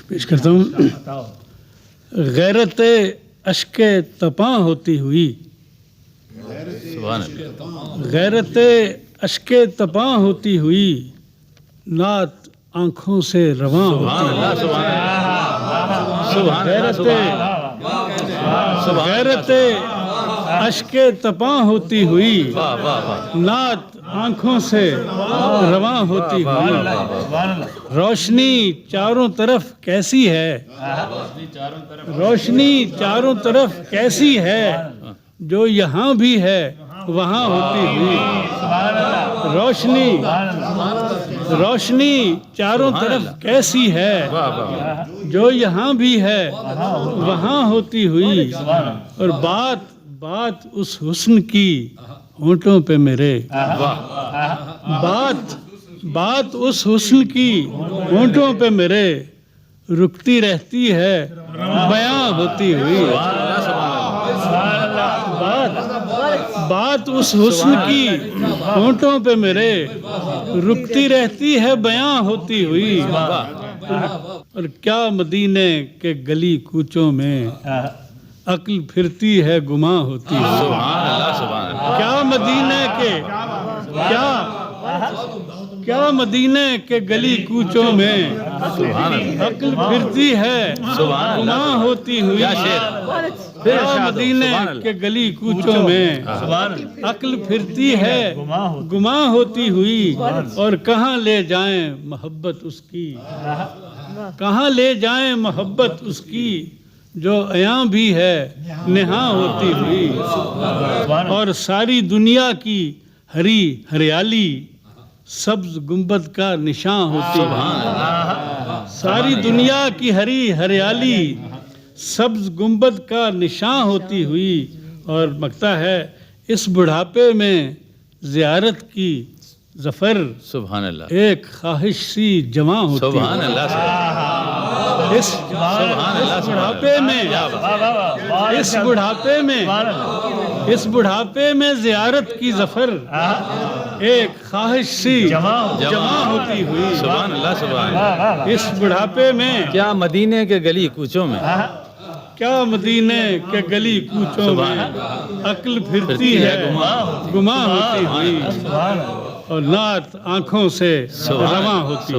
پیش کرتا ہوں. غیرت اشک تپاں ہوتی ہوئی، غیرت اشک تپاں ہوتی ہوئی، نعت آنکھوں سے رواں ہوتی ہوئی. غیرت اشک تپاں ہوتی ہوئی، نعت آنکھوں سے رواں ہوتی ہوئی. روشنی چاروں طرف کیسی ہے، روشنی چاروں طرف کیسی ہے، جو یہاں بھی ہے وہاں ہوتی ہوئی. روشنی چاروں طرف کیسی ہے، جو یہاں بھی ہے وہاں ہوتی ہوئی. اور بات اس حسن کی ہونٹوں پہ میرے، بات اس حسن کی ہونٹوں پہ میرے، رکتی رہتی ہے بیاں ہوتی ہوئی. بات اس حسن کی ہونٹوں پہ میرے، رکتی رہتی ہے بیاں ہوتی ہوئی. اور کیا مدینے کے گلی کوچوں میں عقل پھرتی ہے گماں ہوتی ہوئی. کیا مدینے کے گلی کوچوں میں عقل پھرتی ہے گماں ہوتی ہوئی. کیا مدینے کے گلی کوچوں میں عقل پھرتی ہے گماں ہوتی ہوئی. اور کہاں لے جائیں محبت اس کی، کہاں لے جائیں محبت اس کی، جو عیاں بھی ہے نہاں ہوتی ہوئی. اور ساری دنیا کی ہری ہریالی سبز گنبد کا نشاں ہوتی ہوئی. ساری دنیا کی ہری ہریالی سبز گنبد کا نشاں ہوتی ہوئی. اور مکتا ہے اس بڑھاپے میں زیارت کی ظفر، سبحان اللہ، ایک خواہش سی جواں ہوتی ہے. سبحان اللہ. اس بڑھاپے میں زیارت کی ظفر ایک خواہش سی جواں ہوتی ہوئی. سبحان اللہ. سبحان اللہ. اس بڑھاپے میں کیا مدینے کے گلی کوچوں میں، کیا مدینے کے گلی کوچوں میں عقل پھرتی ہے گماں ہوتی ہوئی. اور نعت آنکھوں سے رواں ہوتی.